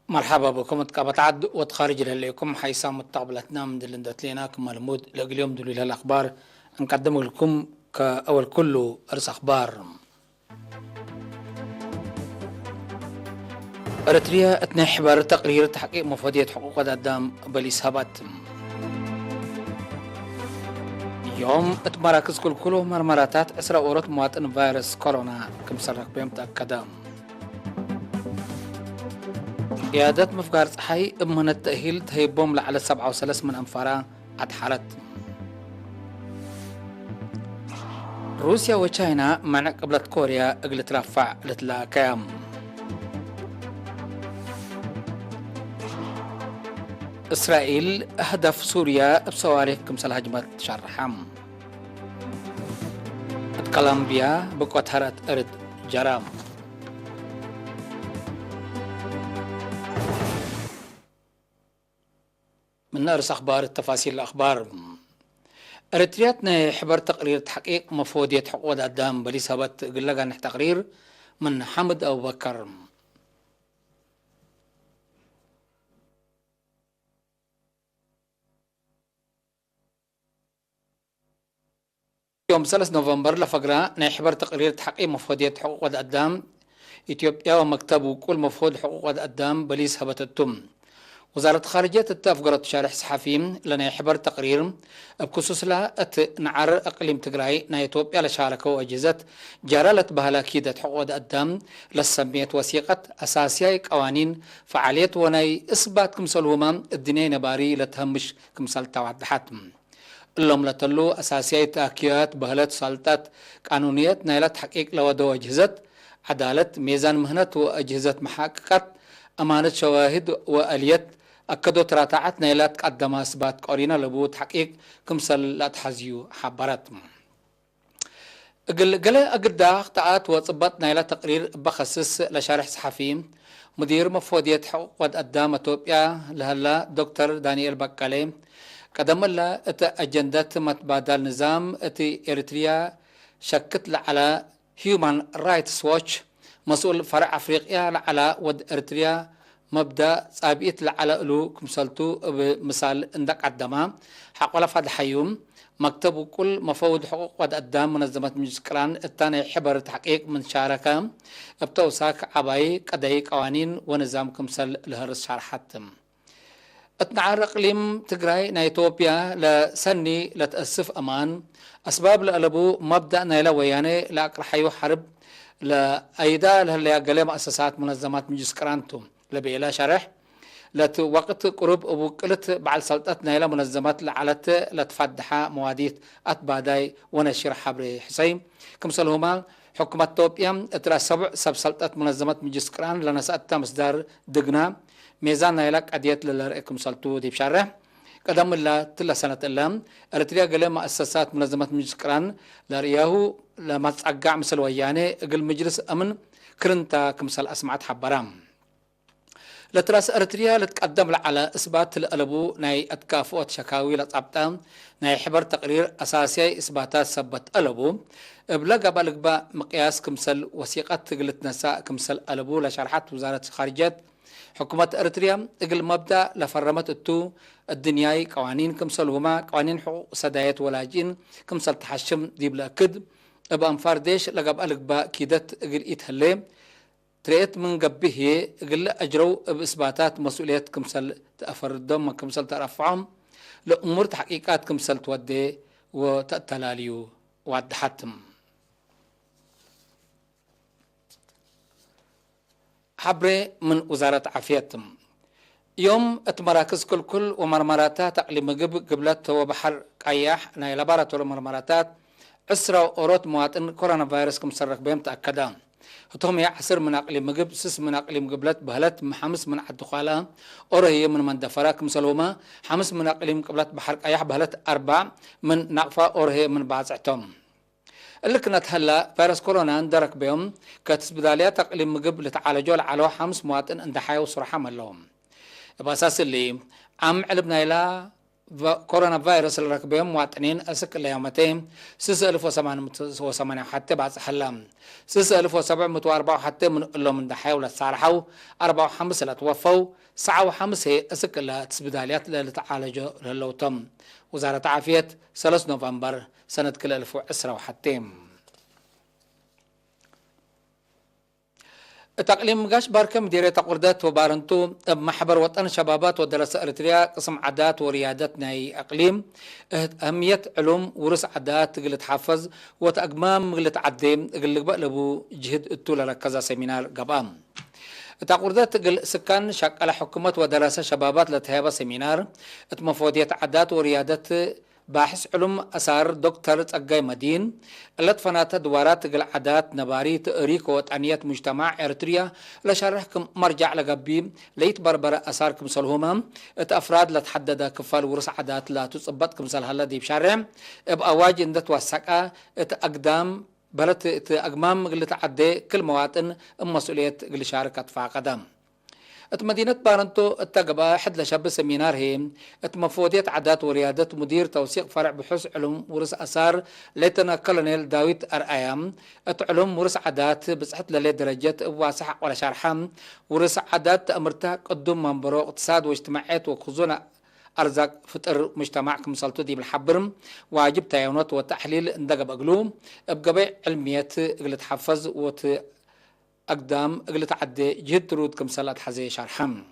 مرحبا بكم تقابلت وتخارج لكم حيسام متقبلتنا من دلندت لنا كما المود اليوم دليل الأخبار نقدم لكم كأول كله أرس أخبار. أريتريا اتنحبر تقرير تحقيق مفادية حقوق الأدم بالإسهابات. يوم اتمراكز كله مرمراتات أسرى أورط مواطن فيروس كورونا كم سرق بهم تأكدا. قيادة مفقار صحي من التأهيل تهيبهم لعلى 7.3 من أنفارا أدحرت. روسيا وتشاينا معنى قبلت كوريا اقلت رفع لتلاكام. إسرائيل أهدف سوريا بصواريخ كمسل هجمة شرحم. كولومبيا بقوتهرت أرد جرام. من أرس أخبار التفاصيل الأخبار. أريترياتنا حبر تقرير تحقيق مفوضية حقوق الأدم بليسابت قلقا نح تقرير من حمد أبو بكر. يوم 3 نوفمبر لفقرة نحبر تقرير تحقيق مفوضية حقوق الأدم إثيوبيا ومكتب وكل مفوض حقوق الأدم بليسابت التم. وزارة خارجية تفقرت شارح صحفيين لنا يحبر تقرير بخصوص لا نعر اقليم تجراي نا اثيوبيا لشاركوا اجهزه جرالت بهلاكيده حقوق الادم لسميت وثيقه اساسيه قوانين فعاليه وناي اثبات كمسلهما الدنيا نباري لتهمش كمسل توضحت اللهم لتلو اساسيه تاكيات بهلت سلطات قانونيات نايله تحقيق لودو اجهزه عداله ميزان مهنه واجهزه محققات امانه شواهد واليات أكدوا تراتعت نيلات قدم أسبات قرينا لبو تحقيق كمسل لا تحزيو حبرت. قل أقدا اختعات وصبت نيلات تقرير بخصص لشارح صحفي مدير مفوضية حقوق الأدم إثيوبيا لهلا دكتور دانيال بقالي قدم لا أجندة متبادل نظام إريتريا شكت على هيومان رايتس واتش مسؤول فرع أفريقيا على ود إريتريا مبدأ صابئت لعلى ألو كمسالتو بمثال اندق عدما حق ولا فاد حيوم مكتب كل مفوض حقوق الأدم منظمة مجسكران الثاني حبر تحقيق من شاركة ابتوساك عباي قداي قوانين ونظام كمسال لهرس شرحات اتنعرق لم تقراي نا إثيوبيا لسني لتأسف أمان أسباب لألبو مبدأ نايلا وياني لأقرحيو حرب لأيدا لهلا قليم أساسات منظمات مجسكرانتو لبيلا شرح لت وقت قرب أبو قلت بعد سلطتنا إلى منظمات لعلت لتفدح مواديت أتباداي ونشر حبري حسين كمسلهما حكومة توبيا اترى سب سلطات منظمات مجسكران لنسأت مصدر دقنا ميزان إلى أديت للرئيكم سلطو دي بشرح قدم الله تلا سنة اللام أريتريا قال مؤسسات منظمات مجسكران لرياهو لما تقع مثل وياني قل مجلس أمن كرنتا كمسل أسمعت حبرام لتراس أريتريا لتقدم على إثبات الألبو ناي أتكافؤات شكاوي لطابتا ناي حبر تقرير أساسي إثباتات سبت ألبو بلغا بالغبا مقياس كمسل وثيقة تقلت نساء كمسل ألبو لشرحات وزارة خارجية حكومة أريتريا اقل مبدأ لفرمت التو الدنياي قوانين كمسل هما قوانين حقوق سدايات ولاجين كمسل تحشم ديب لأكد بأنفار ديش لغا بالغبا كيدت اقل إيتهالي تريت من قبه قل أجروا بإثباتات مسؤولية كمسل تأفردهم كمسل ترفعهم لأمور تحقيقات كمسل تودي وتأتلاليو وادحتم حبري من وزارة عافيتم يوم اتمراكز كل ومرمراتات تقليم قبلت وبحر قياح ناي لاباراتور مرمراتات أسرة أوروت مواطن كورونا فيروس كمسرق بهم تأكدان هتهم يحسر من أقليم مجب سس من أقليم قبلت بهلت محمس من عد خالها أورهي من دفراك مسلوما حمس من أقليم قبلت بحر قياح بهلت 4 من نقفة أورهي من بعض عتهم اللي كانت هلا فيروس كورونا اندرك بهم كتسبداليات أقليم مجب لتعالجوا على 5 مواطن عند حياة وصراحة ملهم بأساس اللي عم علبنا إلى كورونا فيروس الركبهم مواطنين أسك اليومتين 6880 حتى بعد حلام 6704 حتى من لهم من دحية ولا صارحوا 45 لا توفوا 5 أسك لا تسبداليات لا تعالجوا لو تم وزارة عافية 3 نوفمبر سنة كل 1010 حتى تقليم مقاش باركة مديرية تقردات وبارنتو محبر وطن شبابات ودراسة أريتريا قسم عادات وريادات ناي أقليم أهمية علوم ورس عادات قلت حافظ وتأقمام قلت عديم قلت بقلبو جهد التولى لكذا سيمينار قبام تقردات قل سكان شاك على حكومة ودراسة شبابات لتهيبة سيمينار اتمفودية عادات وريادات باحث علوم أسار دكتور تقاي مدين اللي فنات دوارات قل عادات نباري تأريك وتعنيات مجتمع إريتريا لشارحكم مرجع لقبي ليت بربرة أساركم صلهما افراد لتحدد كفال ورس عادات لا تصبتكم صلها دي بشارع بأواج اندت وسكا اقدام بلت أقمام قل تعدي كل مواطن مسؤولية قل شاركة فاقدام مدينة بارنتو التقبة حد لشاب سمينار هي مفوضية عادات وريادة مدير توثيق فرع بحوث علوم ورس أسار ليتنا كولونيل داويد أرأيام علوم ورس عادات بصحت للي درجة واسحة ولا شرحام ورس عادات أمرتها قدم منبرو اقتصاد واجتماعات وخزونة أرزاق فطر مجتمعكم سلطو دي بالحبرم واجب تايونات وتحليل اندقب أقلوم بقبع علميات قلت حفظ أقدام قلت عدي جهد رودكم سلات حزي شرحم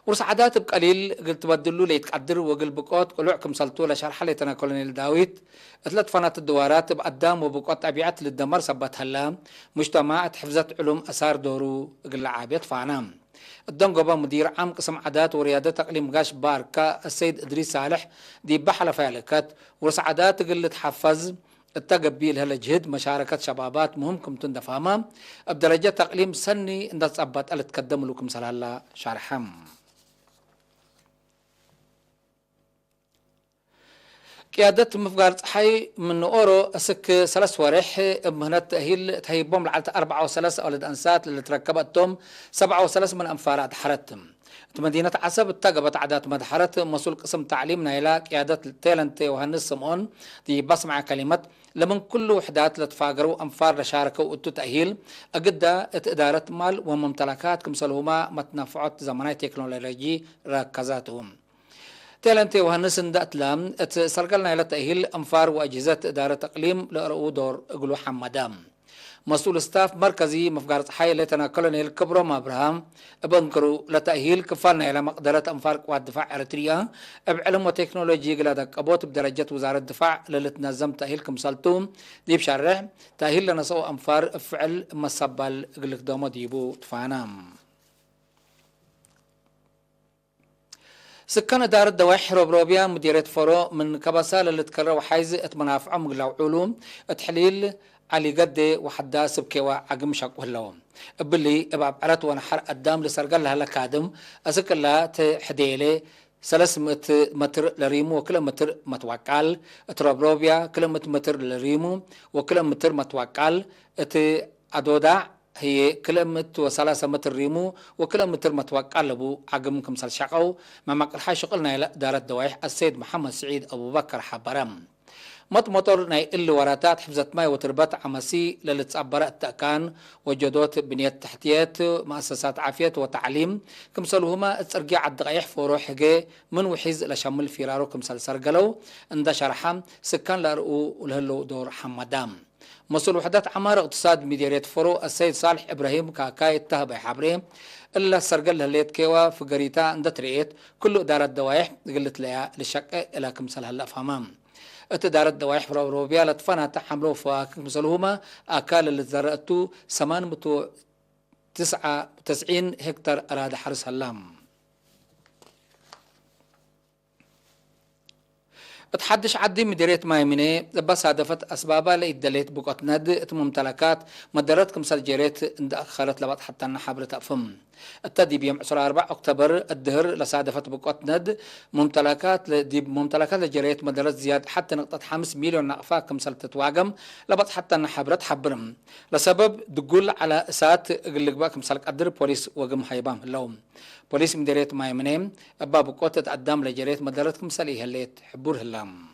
ورس عادات بقليل قلت بدلو ليتقدر وقل بقوت قلوعكم سلطو لشرح ليتنا كولونيل داويد اتلت فنات الدوارات بقدام وبقوت أبيعات للدمر سبت هلا مجتمعات حفظت علوم أسار دورو قل عابيت فانام الدنقبة مدير عام قسم عادات وريادة تقليم قاش باركا السيد إدريس صالح دي بحلة فعلكات ورس عادات قلت حفظ التقبيل هلا جهد مشاركة شبابات مهمكم تندفاما بدرجة تقليم سني اندس أبات ألا تقدم لكم سلالا شارحم قيادة مفقار حي من أورو أسك 3 ورح مهنات تأهيل تهيبهم لعلى 4 و3 أولاد أنسات اللي تركبتهم 7 و3 من أنفارات حرتهم مدينة عسب اتقبت عادات مدحرت مسؤول قسم تعليم نايلا قيادة تيلنتي وهنس سمعون دي بسمع كلمة لمن كل وحدات لتفاقروا أنفار لشاركوا واتو تأهيل أقدا إدارة مال وممتلكات كمسلهما متنفعات زماني تكنولوجي ركزاتهم تيلنتي وهنس ندأت لام سرقلنا إلى تأهيل أنفار وأجهزة إدارة تقليم لأرؤو دور أقلو حمدام مسؤول ستاف مركزي مفقار صحي لتنا كولونيل كبرم ابراهام بنكرو لتأهيل كفالنا الى مقدرة انفار قوات دفاع اريتريا بعلم وتكنولوجي قلادك ابوت بدرجة وزارة الدفاع للتنظم تأهيل كمسالتوم دي بشرح تأهيل لنسو انفار فعل مصبال قلك دوما ديبو تفانام سكان دار الدواحر وبروبيا مديرية فرو من كبسة اللي تكرر وحيز اتمنافع مقلع علوم تحليل علي قد وحدا سبكي وعقم شاك وهلوم بلي اباب عرات ونحر قدام لسرقل لها لكادم اسك الله تحديلي 300 متر لريمو وكل متر متوكل اتربروبيا كل متر لريمو وكل متر متوكل ات ادودا هي كلمة و3 متر ريمو وكل متر متوقع لبو عقم كمسال شقو ما مقرحا شقلنا إلى دار الدوايح السيد محمد سعيد أبو بكر حبرم مطر ناي اللي وراتات حفظت ماي وتربات عمسي للتصبر التأكان وجدوت بنية تحتيات مؤسسات عافية وتعليم كمسلهما ترجع الدقايح فروح جي من وحيز لشمل فيرارو كمسل سرقلو اند شرحام سكان لارقو ولهلو دور حمدام مسؤول وحدات عمارة اقتصاد مديرية فرو السيد صالح إبراهيم كاكاي التهبي حبريم إلا سرقل هليت كيوا في قريتا عند تريت كل إدارة دوايح قلت لها للشك إلى كمسل هلا فهمام إدارة دوايح فرو روبيا لتفنا تحملوا فكمسلهما أكال اللي زرقتو 899 هكتار أراد حرس هلام اتحدش عدي مديرية مايمني بس هدفت أسبابها لإدليت بقت ند ممتلكات مدرت كمسال جريت اند أخرت لبط حتى نحبر تأفم التدي بيوم 4 أكتوبر الدهر لصادفت بقت ند ممتلكات دي ممتلكات لجريت مدرت زياد حتى نقطة 5 مليون نقفا كمسال تتواجم لبط حتى نحبر تحبرم لسبب دقول على سات قلق بقى كمسال قدر بوليس وقم حيبام اللوم بوليس مديرية مايمنيم أبا بقوت تقدم لجرية مدرت كمسال يهليت حبور هلام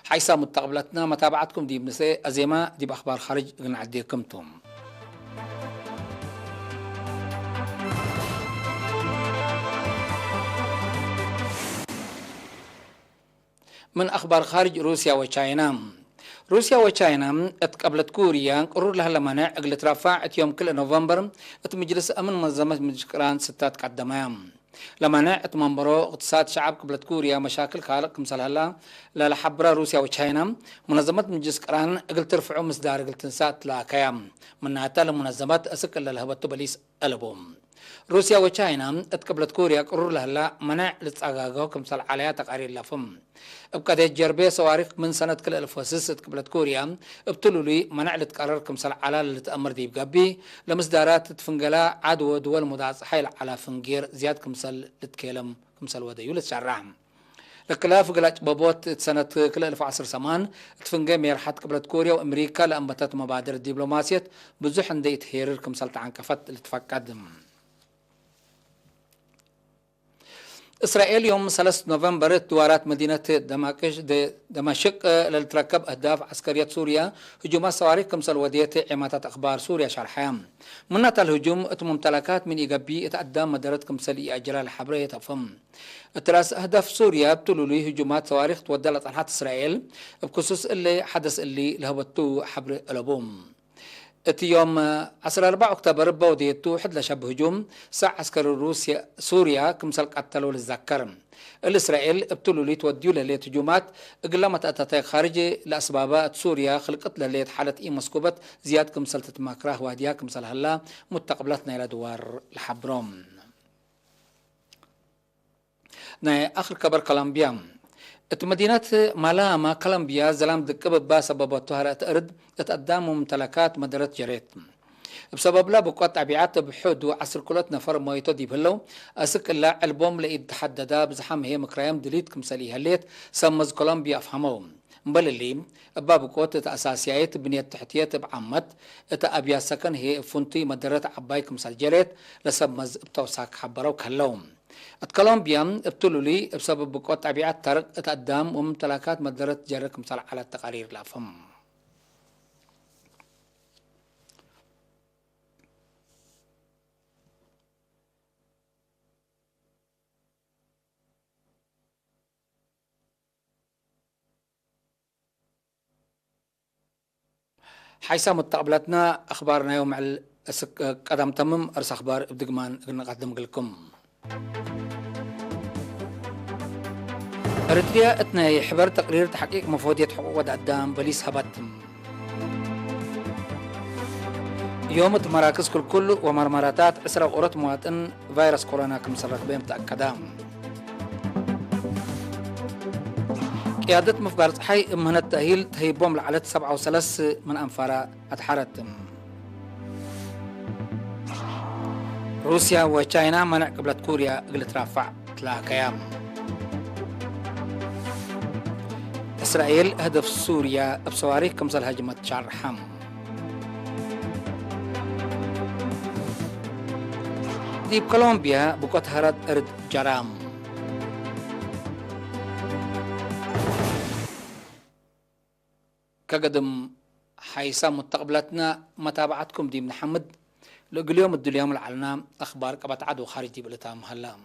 حيث متقبلتنا متابعتكم دي بنسي أزيما دي بأخبار خارج نعديكم توم من أخبار خارج روسيا وتشاينا روسيا وتشاينا اتقبلت كوريا قرر لها لمنع اقل ترافع يوم كل نوفمبر مجلس امن منظمه مشكران ستات قدمام لمنع اتمنبرو اقتصاد شعب قبلت كوريا مشاكل خالق مثل هلا لا حبره روسيا وتشاينا منظمه مجلس قران اقل ترفعوا مصدار اقل تنسات لا كيام مناتها لمنظمات اسكل للهبت بليس البوم روسيا وتشاينا اتقبلت كوريا قرر لها منع لتصاغاغو كمثل عليها تقارير لفم ابقى جربي صواريخ من سنة كل 2006 قبلت كوريا ابتلوا لي منع لتقرر كمثل على اللي تأمر دي بقبي لمصدارات تفنقلا عدو دول مداعس حيل على فنجير زياد كمثل لتكلم كمثل وديو لتشرعهم لكلاف قلت بابوت سنة كل 2010 سمان تفنجي ميرحات قبلت كوريا وامريكا لأنبتت مبادرة دبلوماسية بزح عندي تهيرر كمثل تعنكفت لتفقدم إسرائيل يوم 3 نوفمبر دوارات مدينة دمشق لتركب أهداف عسكرية سوريا هجومات صواريخ كمثل ودية عماتة أخبار سوريا شرحام منة الهجوم ممتلكات من إيجابي تقدم مدرت كمثل أجرال حبرية فم التراس أهداف سوريا بتلو لي هجومات صواريخ تودلت عن إسرائيل بخصوص اللي حدث اللي لهبتو حبر الأبوم يوم 4 أكتوبر بوديتو حد لشب هجوم ساع عسكر روسيا سوريا كمثل قتلوا للذكر الإسرائيل ابتلوا لي توديو لليت هجومات اقلمت أتاتي خارجي لأسبابات سوريا خلقت لليت حالة إي مسكوبة زياد كمثل تتماكراه واديا كمثل هلا متقبلتنا إلى دوار الحبروم آخر كبر كولومبيا مدينة مالاما كولومبيا زلام دكب باسا بابوتوها تأرد تقدم ممتلكات مدرت جريت بسبب لا بقوات تبعات بحد وعصر كلت نفر مويتو دي بهلو اسك لا البوم لقيت تحددا بزحم هي مكرايم دليت كمسالي هليت سمز كولومبيا افهموهم بل اللي باب قوات اساسيات بنية تحتيات بعمت اتا ابيا سكن هي فنتي مدرت عباي كمسال جريت لسمز بتوساك حبرو كهلوم كولومبيا ابتلوا لي بسبب بقوات تبعات ترك تقدم وممتلكات مدرت جرك مثل على التقارير لافهم حيث متقبلتنا اخبارنا يوم على قدم تمم ارس اخبار بدقمان نقدم لكم اريتريا اتنا حبر تقرير تحقيق مفوضية حقوق ودعدام بليس هبتم يوم مراكز كل ومرمراتات اسرى قرط مواطن فيروس كورونا كمسرق بهم تأكدام قيادة مفقار صحي من التأهيل تهيبهم لعلت 7 من أنفارا أتحرتم روسيا وتشاينا منع قبلت كوريا قلت رافع تلاقيام إسرائيل هدف سوريا بصواريخ كمثل هجمة شرحم دي بكولومبيا بقوت هرد ارد جرام كقدم حيث متقبلتنا متابعتكم دي محمد اليوم الدليوم العلنا أخبار قبط عدو خارج دي بلتام هلام